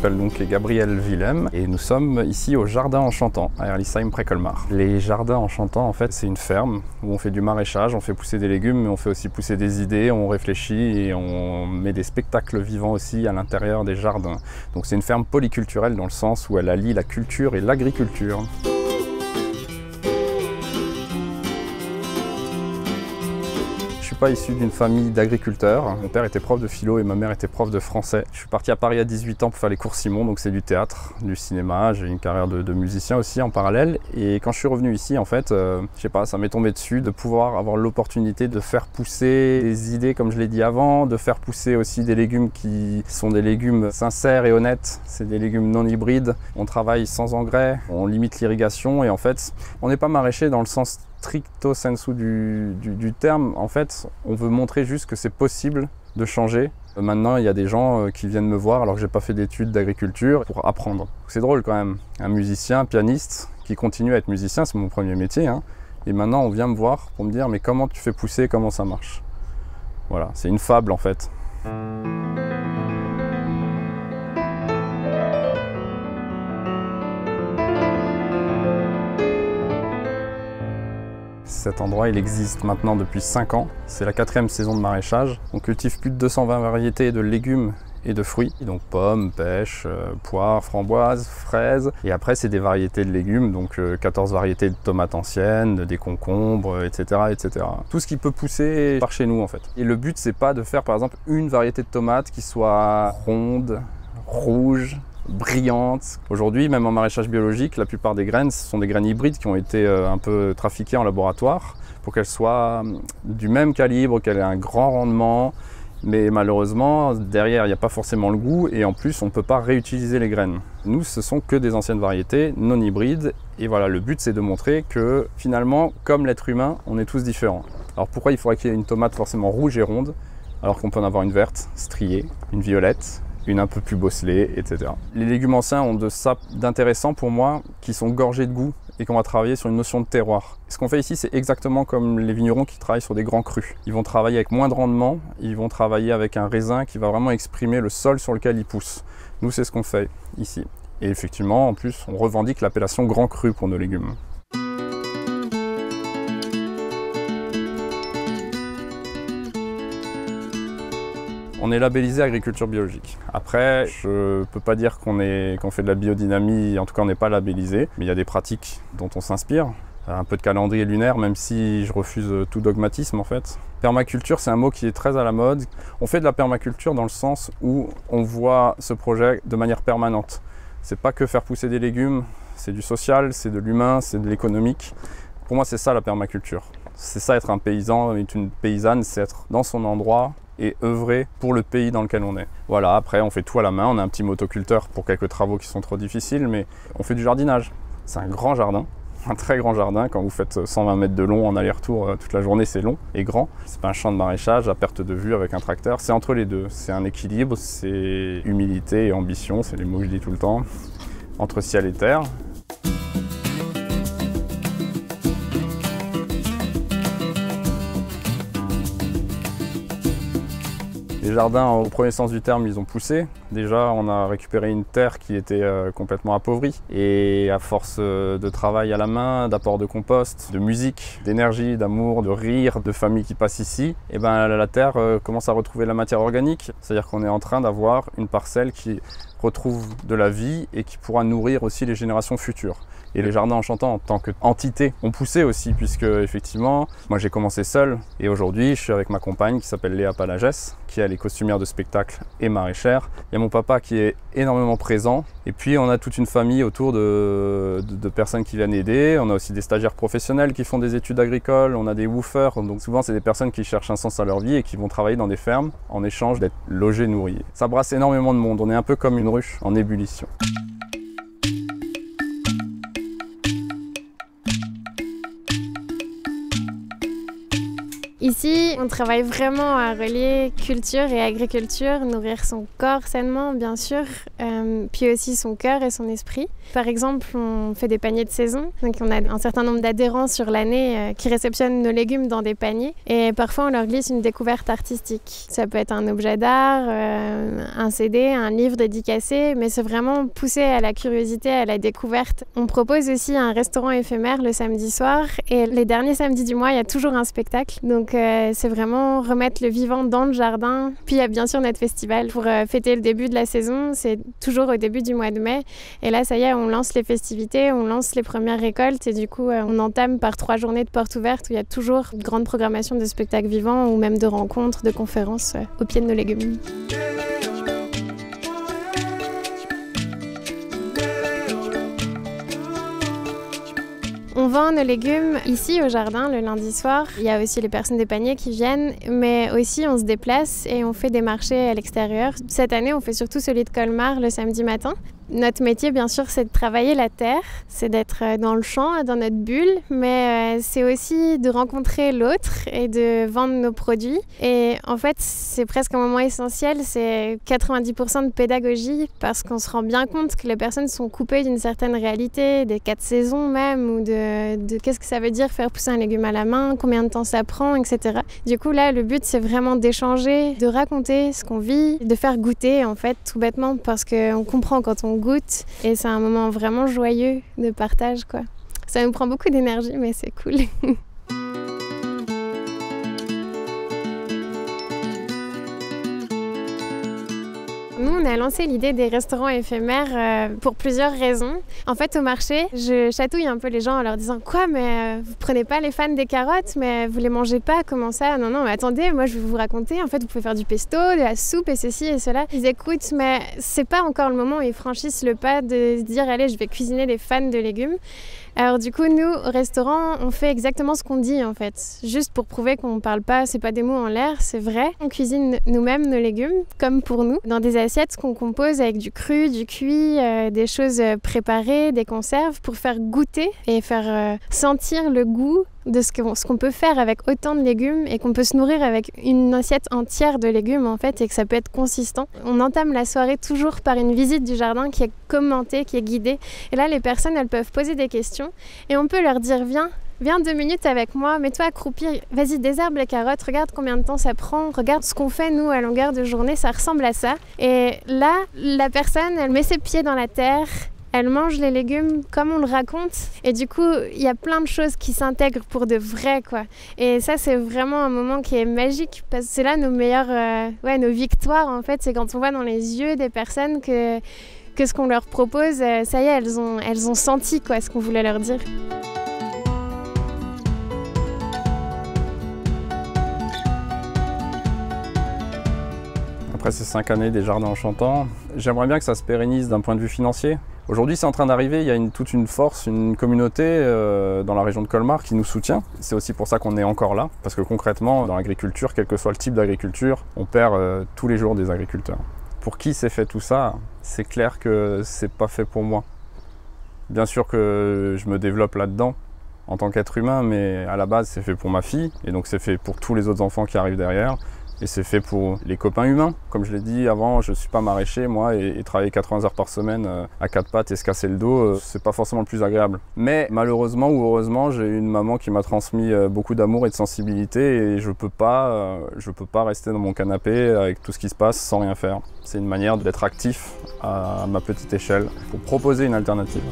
m'appelle donc Gabriel Willem et nous sommes ici au Jardin Enchantant à Herlisheim près Colmar. Les Jardins Enchantants, en fait, c'est une ferme où on fait du maraîchage, on fait pousser des légumes, mais on fait aussi pousser des idées, on réfléchit et on met des spectacles vivants aussi à l'intérieur des jardins. Donc c'est une ferme polyculturelle dans le sens où elle allie la culture et l'agriculture. Je suis pas issu d'une famille d'agriculteurs. Mon père était prof de philo et ma mère était prof de français. Je suis parti à Paris à 18 ans pour faire les cours Simon, donc c'est du théâtre, du cinéma. J'ai une carrière de musicien aussi en parallèle. Et quand je suis revenu ici, en fait, je sais pas, ça m'est tombé dessus de pouvoir avoir l'opportunité de faire pousser des idées, comme je l'ai dit avant, de faire pousser aussi des légumes qui sont des légumes sincères et honnêtes. C'est des légumes non hybrides. On travaille sans engrais, on limite l'irrigation et en fait, on n'est pas maraîcher dans le sens stricto sensu du terme. En fait, on veut montrer juste que c'est possible de changer. Maintenant, il y a des gens qui viennent me voir alors que j'ai pas fait d'études d'agriculture pour apprendre. C'est drôle quand même. Un musicien, pianiste, qui continue à être musicien, c'est mon premier métier, hein. Et maintenant, on vient me voir pour me dire mais comment tu fais pousser, comment ça marche. Voilà, c'est une fable en fait. Cet endroit, il existe maintenant depuis 5 ans. C'est la 4e saison de maraîchage. On cultive plus de 220 variétés de légumes et de fruits. Donc pommes, pêches, poires, framboises, fraises. Et après, c'est des variétés de légumes, donc 14 variétés de tomates anciennes, des concombres, etc., etc. Tout ce qui peut pousser par chez nous, en fait. Et le but, c'est pas de faire, par exemple, une variété de tomates qui soit ronde, rouge, brillante. Aujourd'hui, même en maraîchage biologique, la plupart des graines, ce sont des graines hybrides qui ont été un peu trafiquées en laboratoire pour qu'elles soient du même calibre, qu'elles aient un grand rendement. Mais malheureusement, derrière, il n'y a pas forcément le goût et en plus, on ne peut pas réutiliser les graines. Nous, ce sont que des anciennes variétés non hybrides. Et voilà, le but, c'est de montrer que finalement, comme l'être humain, on est tous différents. Alors pourquoi il faudrait qu'il y ait une tomate forcément rouge et ronde, alors qu'on peut en avoir une verte, striée, une violette, une un peu plus bosselée, etc. Les légumes anciens ont de ça d'intéressant pour moi, qui sont gorgés de goût et qu'on va travailler sur une notion de terroir. Ce qu'on fait ici, c'est exactement comme les vignerons qui travaillent sur des grands crus. Ils vont travailler avec moins de rendement, ils vont travailler avec un raisin qui va vraiment exprimer le sol sur lequel ils poussent. Nous, c'est ce qu'on fait ici. Et effectivement, en plus, on revendique l'appellation grand cru pour nos légumes. On est labellisé agriculture biologique. Après, je ne peux pas dire qu'on fait de la biodynamie, en tout cas on n'est pas labellisé, mais il y a des pratiques dont on s'inspire. Un peu de calendrier lunaire, même si je refuse tout dogmatisme en fait. Permaculture, c'est un mot qui est très à la mode. On fait de la permaculture dans le sens où on voit ce projet de manière permanente. C'est pas que faire pousser des légumes, c'est du social, c'est de l'humain, c'est de l'économique. Pour moi, c'est ça la permaculture. C'est ça être un paysan, une paysanne, c'est être dans son endroit et œuvrer pour le pays dans lequel on est. Voilà, après on fait tout à la main, on a un petit motoculteur pour quelques travaux qui sont trop difficiles, mais on fait du jardinage. C'est un grand jardin, un très grand jardin. Quand vous faites 120 mètres de long en aller-retour toute la journée, c'est long et grand. C'est pas un champ de maraîchage à perte de vue avec un tracteur, c'est entre les deux. C'est un équilibre, c'est humilité et ambition, c'est les mots que je dis tout le temps, entre ciel et terre. Les jardins, au premier sens du terme, ils ont poussé. Déjà, on a récupéré une terre qui était complètement appauvrie. Et à force de travail à la main, d'apport de compost, de musique, d'énergie, d'amour, de rire, de familles qui passent ici, et ben la terre commence à retrouver la matière organique. C'est-à-dire qu'on est en train d'avoir une parcelle qui retrouve de la vie et qui pourra nourrir aussi les générations futures. Et les Jardins Enchantants en tant qu'entité ont poussé aussi, puisque effectivement, moi j'ai commencé seul et aujourd'hui je suis avec ma compagne qui s'appelle Léa Palagès, qui elle est costumière de spectacle et maraîchère. Il y a mon papa qui est énormément présent et puis on a toute une famille autour de personnes qui viennent aider. On a aussi des stagiaires professionnels qui font des études agricoles, on a des woofers, donc souvent c'est des personnes qui cherchent un sens à leur vie et qui vont travailler dans des fermes en échange d'être logés, nourris. Ça brasse énormément de monde, on est un peu comme une ruche en ébullition. Ici, on travaille vraiment à relier culture et agriculture, nourrir son corps sainement, bien sûr, puis aussi son cœur et son esprit. Par exemple, on fait des paniers de saison, donc on a un certain nombre d'adhérents sur l'année qui réceptionnent nos légumes dans des paniers, et parfois on leur glisse une découverte artistique. Ça peut être un objet d'art, un CD, un livre dédicacé, mais c'est vraiment poussé à la curiosité, à la découverte. On propose aussi un restaurant éphémère le samedi soir, et les derniers samedis du mois, il y a toujours un spectacle. Donc c'est vraiment remettre le vivant dans le jardin. Puis il y a bien sûr notre festival pour fêter le début de la saison. C'est toujours au début du mois de mai. Et là, ça y est, on lance les festivités, on lance les premières récoltes. Et du coup, on entame par 3 journées de portes ouvertes où il y a toujours une grande programmation de spectacles vivants ou même de rencontres, de conférences au pied de nos légumes. On vend nos légumes ici au jardin le lundi soir. Il y a aussi les personnes des paniers qui viennent, mais aussi on se déplace et on fait des marchés à l'extérieur. Cette année, on fait surtout celui de Colmar le samedi matin. Notre métier, bien sûr, c'est de travailler la terre, c'est d'être dans le champ, dans notre bulle, mais c'est aussi de rencontrer l'autre et de vendre nos produits. Et en fait, c'est presque un moment essentiel, c'est 90% de pédagogie, parce qu'on se rend bien compte que les personnes sont coupées d'une certaine réalité, des 4 saisons même, ou de qu'est-ce que ça veut dire faire pousser un légume à la main, combien de temps ça prend, etc. Du coup, là, le but, c'est vraiment d'échanger, de raconter ce qu'on vit, de faire goûter, en fait, tout bêtement, parce qu'on comprend quand on goûte, et c'est un moment vraiment joyeux de partage, quoi. Ça nous prend beaucoup d'énergie, mais c'est cool. Nous, on a lancé l'idée des restaurants éphémères pour plusieurs raisons. En fait, au marché, je chatouille un peu les gens en leur disant « Quoi, mais vous prenez pas les fans des carottes, mais vous les mangez pas, comment ça? Non, non, mais attendez, moi je vais vous raconter, en fait, vous pouvez faire du pesto, de la soupe et ceci et cela. » Ils écoutent, mais c'est pas encore le moment où ils franchissent le pas de se dire « Allez, je vais cuisiner des fans de légumes. » Alors du coup, nous, au restaurant, on fait exactement ce qu'on dit en fait. Juste pour prouver qu'on ne parle pas, c'est pas des mots en l'air, c'est vrai. On cuisine nous-mêmes nos légumes, comme pour nous, dans des assiettes qu'on compose avec du cru, du cuit, des choses préparées, des conserves, pour faire goûter et faire sentir le goût de ce qu'on peut faire avec autant de légumes, et qu'on peut se nourrir avec une assiette entière de légumes en fait, et que ça peut être consistant. On entame la soirée toujours par une visite du jardin qui est commentée, qui est guidée. Et là, les personnes, elles peuvent poser des questions et on peut leur dire « Viens 2 minutes avec moi, mets-toi à croupir, vas-y désherbe les carottes, regarde combien de temps ça prend, regarde ce qu'on fait nous à longueur de journée, ça ressemble à ça. » Et là, la personne, elle met ses pieds dans la terre, elle mange les légumes comme on le raconte, et du coup, il y a plein de choses qui s'intègrent pour de vrai, quoi. Et ça, c'est vraiment un moment qui est magique, parce que c'est là nos meilleures, nos victoires, en fait. C'est quand on voit dans les yeux des personnes que ce qu'on leur propose, ça y est, elles ont senti, quoi, ce qu'on voulait leur dire. Après ces 5 années des jardins enchantants, j'aimerais bien que ça se pérennise d'un point de vue financier. Aujourd'hui, c'est en train d'arriver, il y a toute une force, une communauté dans la région de Colmar qui nous soutient. C'est aussi pour ça qu'on est encore là, parce que concrètement, dans l'agriculture, quel que soit le type d'agriculture, on perd tous les jours des agriculteurs. Pour qui c'est fait tout ça, c'est clair que c'est pas fait pour moi. Bien sûr que je me développe là-dedans en tant qu'être humain, mais à la base, c'est fait pour ma fille, et donc c'est fait pour tous les autres enfants qui arrivent derrière. Et c'est fait pour les copains humains. Comme je l'ai dit avant, je ne suis pas maraîcher, moi, et travailler 80 heures par semaine à 4 pattes et se casser le dos, c'est pas forcément le plus agréable. Mais malheureusement ou heureusement, j'ai eu une maman qui m'a transmis beaucoup d'amour et de sensibilité, et je peux pas rester dans mon canapé avec tout ce qui se passe sans rien faire. C'est une manière d'être actif à ma petite échelle pour proposer une alternative.